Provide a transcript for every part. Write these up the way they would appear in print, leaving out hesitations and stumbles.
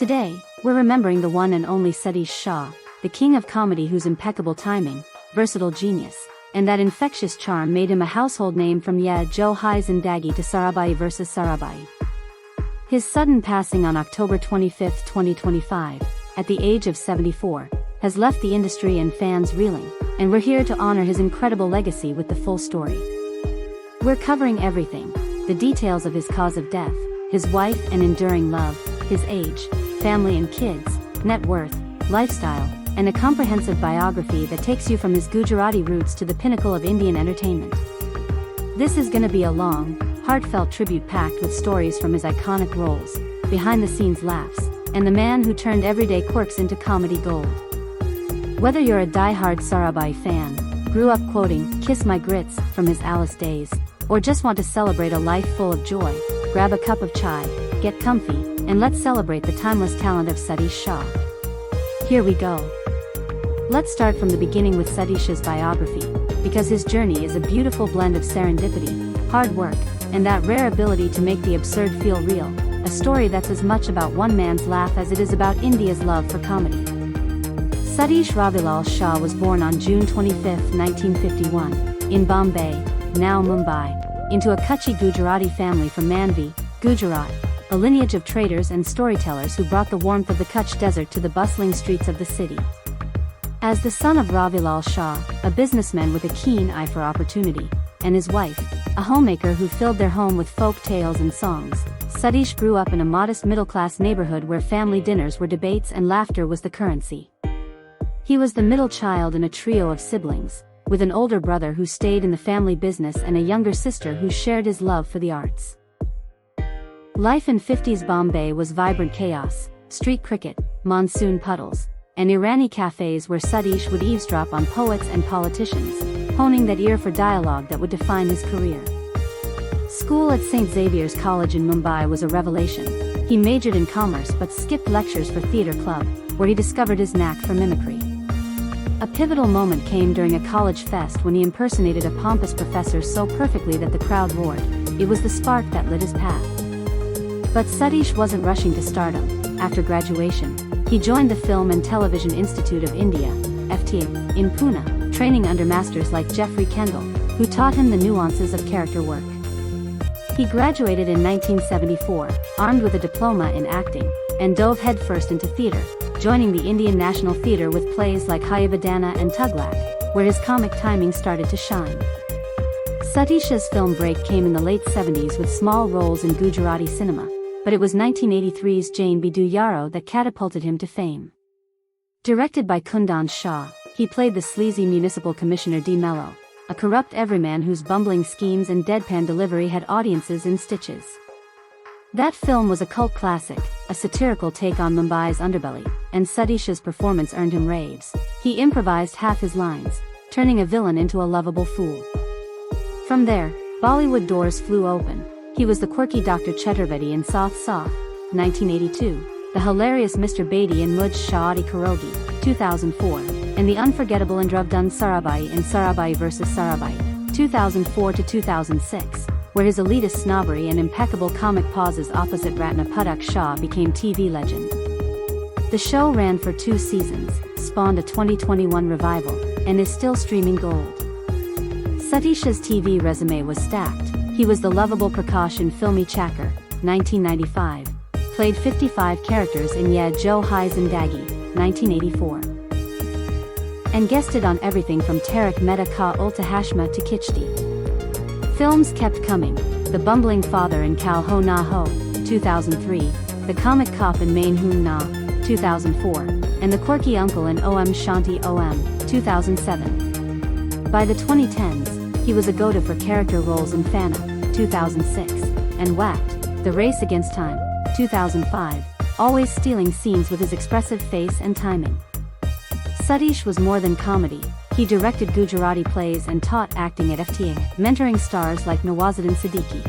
Today, we're remembering the one and only Satish Shah, the king of comedy whose impeccable timing, versatile genius, and that infectious charm made him a household name from Yaaro Hai Zindagi to Sarabhai vs. Sarabhai. His sudden passing on October 25, 2025, at the age of 74, has left the industry and fans reeling, and we're here to honor his incredible legacy with the full story. We're covering everything: the details of his cause of death, his wife and enduring love, his age, family and kids, net worth, lifestyle, and a comprehensive biography that takes you from his Gujarati roots to the pinnacle of Indian entertainment. This is gonna be a long, heartfelt tribute packed with stories from his iconic roles, behind-the-scenes laughs, and the man who turned everyday quirks into comedy gold. Whether you're a die-hard Sarabhai fan, grew up quoting "Kiss My Grits" from his Alice days, or just want to celebrate a life full of joy, grab a cup of chai, get comfy, and let's celebrate the timeless talent of Satish Shah. Here we go. Let's start from the beginning with Satish's biography, because his journey is a beautiful blend of serendipity, hard work, and that rare ability to make the absurd feel real, a story that's as much about one man's laugh as it is about India's love for comedy. Satish Ravilal Shah was born on June 25, 1951, in Bombay, now Mumbai, into a Kutchi Gujarati family from Manvi, Gujarat, a lineage of traders and storytellers who brought the warmth of the Kutch desert to the bustling streets of the city. As the son of Ravilal Shah, a businessman with a keen eye for opportunity, and his wife, a homemaker who filled their home with folk tales and songs, Satish grew up in a modest middle-class neighborhood where family dinners were debates and laughter was the currency. He was the middle child in a trio of siblings, with an older brother who stayed in the family business and a younger sister who shared his love for the arts. Life in 50s Bombay was vibrant chaos, street cricket, monsoon puddles, and Irani cafes where Satish would eavesdrop on poets and politicians, honing that ear for dialogue that would define his career. School at St. Xavier's College in Mumbai was a revelation. He majored in commerce but skipped lectures for theatre club, where he discovered his knack for mimicry. A pivotal moment came during a college fest when he impersonated a pompous professor so perfectly that the crowd roared. It was the spark that lit his path. But Satish wasn't rushing to stardom. After graduation, he joined the Film and Television Institute of India, FTA, in Pune, training under masters like Geoffrey Kendall, who taught him the nuances of character work. He graduated in 1974, armed with a diploma in acting, and dove headfirst into theatre, joining the Indian National Theatre with plays like Hayavadana and Tughlaq, where his comic timing started to shine. Satish's film break came in the late 70s with small roles in Gujarati cinema, but it was 1983's Jaane Yaaro that catapulted him to fame. Directed by Kundan Shah, he played the sleazy municipal commissioner D. Mello, a corrupt everyman whose bumbling schemes and deadpan delivery had audiences in stitches. That film was a cult classic, a satirical take on Mumbai's underbelly, and Satish's performance earned him raves. He improvised half his lines, turning a villain into a lovable fool. From there, Bollywood doors flew open. He was the quirky Dr. Chaturvedi in South South, 1982, the hilarious Mr. Beatty in Mujh Shaadi Karogi, 2004, and the unforgettable Indravdan Sarabhai in Sarabhai vs. Sarabhai, 2004 to 2006, where his elitist snobbery and impeccable comic pauses opposite Ratna Padak Shah became TV legend. The show ran for 2 seasons, spawned a 2021 revival, and is still streaming gold. Satish's TV resume was stacked. He was the lovable Prakash in Filmy Chakar, 1995, played 55 characters in Yaaro Hai Zindagi, 1984, and guested on everything from Tarak Mehta Ka Ulta Hashma to Kichdi. Films kept coming: The Bumbling Father in Kal Ho Na Ho, 2003, The Comic Cop in Main Hoon Na, 2004, and The Quirky Uncle in Om Shanti Om, 2007. By the 2010s, he was a go-to for character roles in Fana, 2006, and Whacked, The Race Against Time, 2005, always stealing scenes with his expressive face and timing. Satish was more than comedy. He directed Gujarati plays and taught acting at FTA, mentoring stars like Nawazuddin Siddiqui.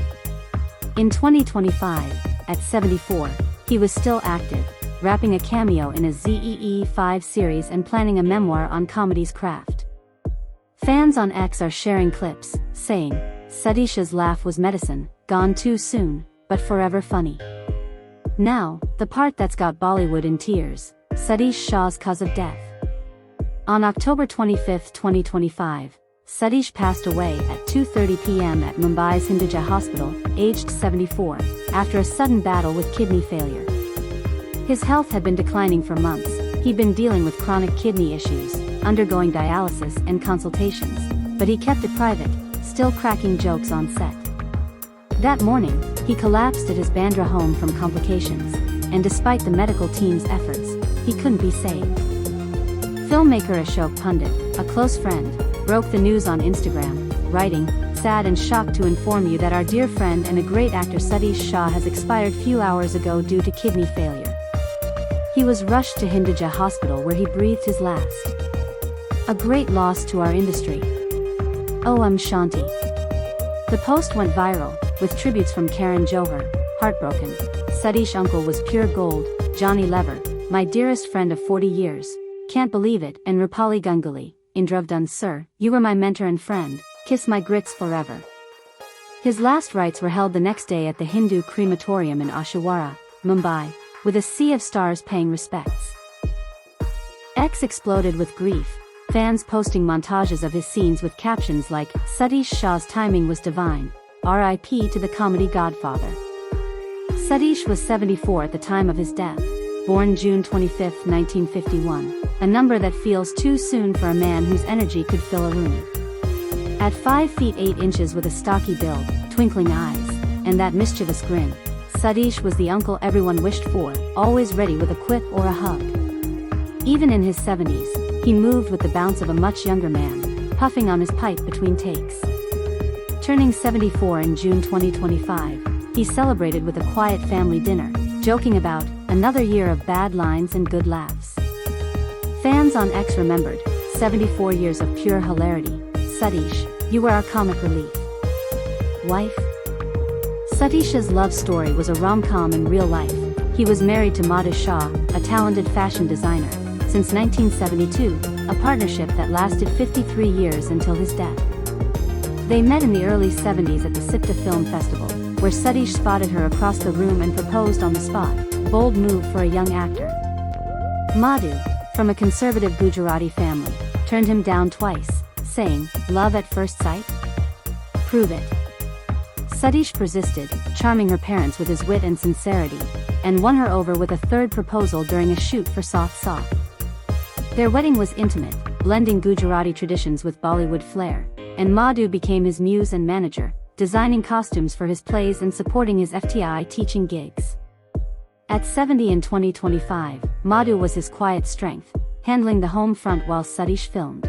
In 2025, at 74, he was still active, wrapping a cameo in a ZEE5 series and planning a memoir on comedy's craft. Fans on X are sharing clips, saying, Satish's laugh was medicine, gone too soon, but forever funny. Now, the part that's got Bollywood in tears, Satish Shah's cause of death. On October 25, 2025, Satish passed away at 2:30 p.m. at Mumbai's Hinduja Hospital, aged 74, after a sudden battle with kidney failure. His health had been declining for months. He'd been dealing with chronic kidney issues, undergoing dialysis and consultations, but he kept it private, still cracking jokes on set. That morning, he collapsed at his Bandra home from complications, and despite the medical team's efforts, he couldn't be saved. Filmmaker Ashok Pundit, a close friend, broke the news on Instagram, writing, "Sad and shocked to inform you that our dear friend and a great actor Satish Shah has expired few hours ago due to kidney failure. He was rushed to Hinduja Hospital where he breathed his last. A great loss to our industry. Om Shanti." The post went viral, with tributes from Karan Johar, "Heartbroken. Satish uncle was pure gold. Jaane Lever, my dearest friend of 40 years. Can't believe it," and Rupali Ganguly, "Indravdan sir, you were my mentor and friend. Kiss my grits forever." His last rites were held the next day at the Hindu crematorium in Oshiwara, Mumbai, with a sea of stars paying respects. X exploded with grief, fans posting montages of his scenes with captions like, "Satish Shah's timing was divine. R.I.P. to the comedy godfather." Satish was 74 at the time of his death, born June 25, 1951, a number that feels too soon for a man whose energy could fill a room. At 5 feet 8 inches with a stocky build, twinkling eyes, and that mischievous grin, Satish was the uncle everyone wished for, always ready with a quip or a hug. Even in his 70s, he moved with the bounce of a much younger man, puffing on his pipe between takes. Turning 74 in June 2025, he celebrated with a quiet family dinner, joking about another year of bad lines and good laughs. Fans on X remembered, 74 years of pure hilarity. Satish, you were our comic relief. Wife? Satish's love story was a rom-com in real life. He was married to Madhu Shah, a talented fashion designer, since 1972, a partnership that lasted 53 years until his death. They met in the early 70s at the Sipta Film Festival, where Satish spotted her across the room and proposed on the spot, bold move for a young actor. Madhu, from a conservative Gujarati family, turned him down twice, saying, "Love at first sight? Prove it." Satish persisted, charming her parents with his wit and sincerity, and won her over with a third proposal during a shoot for Soft Soft. Their wedding was intimate, blending Gujarati traditions with Bollywood flair, and Madhu became his muse and manager, designing costumes for his plays and supporting his FTI teaching gigs. At 70 in 2025, Madhu was his quiet strength, handling the home front while Satish filmed.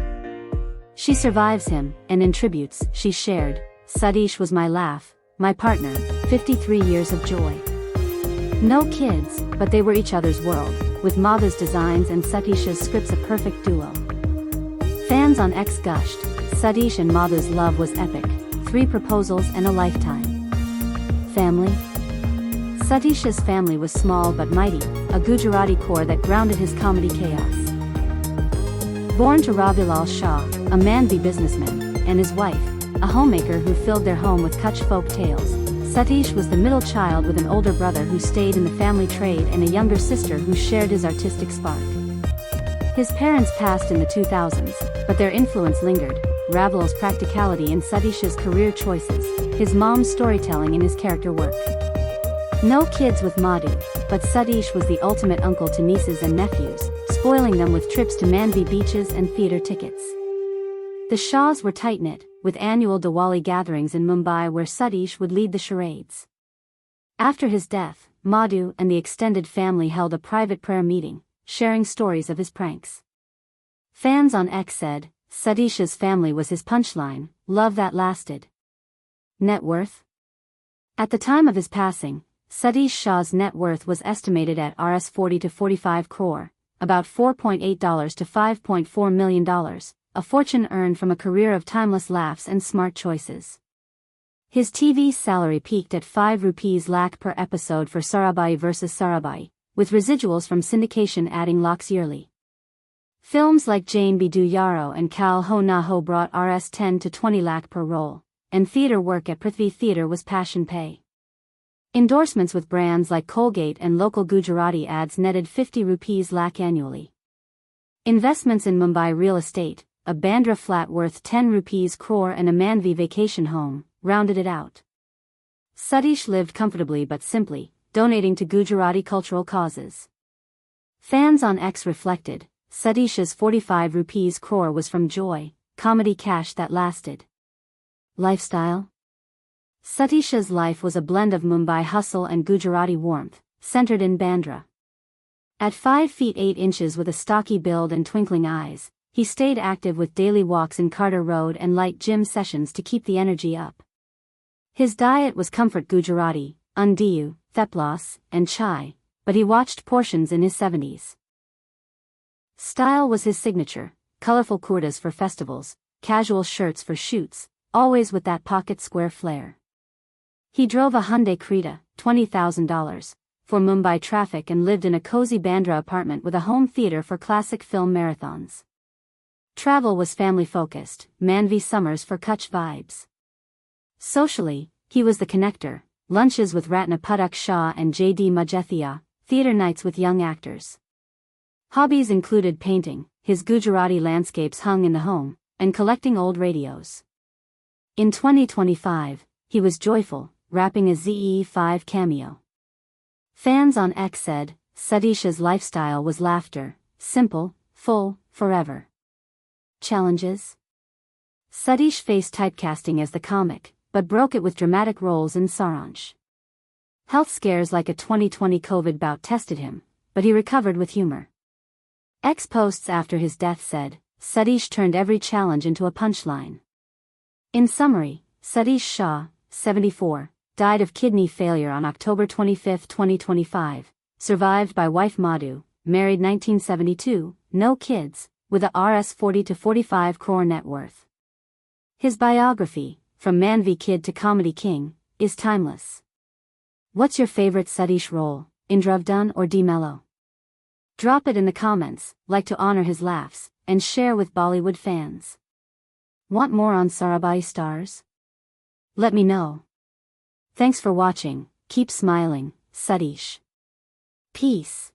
She survives him, and in tributes, she shared, "Satish was my laugh, my partner, 53 years of joy." No kids, but they were each other's world, with Madhu's designs and Satish's scripts a perfect duo. Fans on X gushed, Satish and Madhu's love was epic, 3 proposals and a lifetime. Family? Satish's family was small but mighty, a Gujarati core that grounded his comedy chaos. Born to Ravilal Shah, a Manvi businessman, and his wife, a homemaker who filled their home with Kutch folk tales, Satish was the middle child with an older brother who stayed in the family trade and a younger sister who shared his artistic spark. His parents passed in the 2000s, but their influence lingered, Ravilal's practicality in Satish's career choices, his mom's storytelling and his character work. No kids with Madhu, but Satish was the ultimate uncle to nieces and nephews, spoiling them with trips to Manvi beaches and theater tickets. The Shahs were tight-knit, with annual Diwali gatherings in Mumbai where Satish would lead the charades. After his death, Madhu and the extended family held a private prayer meeting, sharing stories of his pranks. Fans on X said, Satish's family was his punchline, love that lasted. Net worth? At the time of his passing, Satish Shah's net worth was estimated at Rs 40 to 45 crore, about $4.8 to $5.4 million, a fortune earned from a career of timeless laughs and smart choices. His TV salary peaked at 5 rupees lakh per episode for Sarabhai vs. Sarabhai, with residuals from syndication adding lakhs yearly. Films like Jaane Bidu Yaaro and Kal Ho Na Ho brought Rs 10 to 20 lakh per role, and theatre work at Prithvi Theatre was passion pay. Endorsements with brands like Colgate and local Gujarati ads netted 50 rupees lakh annually. Investments in Mumbai real estate, a Bandra flat worth 10 rupees crore and a Manvi vacation home, rounded it out. Satish lived comfortably but simply, donating to Gujarati cultural causes. Fans on X reflected, Satish's 45 rupees crore was from joy, comedy cash that lasted. Lifestyle? Satish's life was a blend of Mumbai hustle and Gujarati warmth, centered in Bandra. At 5 feet 8 inches with a stocky build and twinkling eyes, he stayed active with daily walks in Carter Road and light gym sessions to keep the energy up. His diet was comfort Gujarati, undiyu, theplas, and chai, but he watched portions in his 70s. Style was his signature, colorful kurtas for festivals, casual shirts for shoots, always with that pocket square flair. He drove a Hyundai Creta, $20,000, for Mumbai traffic and lived in a cozy Bandra apartment with a home theater for classic film marathons. Travel was family-focused, Manvi summers for Kutch vibes. Socially, he was the connector, lunches with Ratna Padak Shah and J.D. Majethia, theater nights with young actors. Hobbies included painting, his Gujarati landscapes hung in the home, and collecting old radios. In 2025, he was joyful, rapping a ZE5 cameo. Fans on X said, Satish's lifestyle was laughter, simple, full, forever. Challenges? Satish faced typecasting as the comic, but broke it with dramatic roles in Saransh. Health scares like a 2020 COVID bout tested him, but he recovered with humor. X posts after his death said, Satish turned every challenge into a punchline. In summary, Satish Shah, 74, died of kidney failure on October 25, 2025, survived by wife Madhu, married 1972, no kids, with a Rs 40 to 45 crore net worth. His biography, From Manvi Kid to Comedy King, is timeless. What's your favorite Satish role, Indravdan or D. Mello? Drop it in the comments, like to honor his laughs, and share with Bollywood fans. Want more on Sarabhai stars? Let me know. Thanks for watching, keep smiling, Satish. Peace.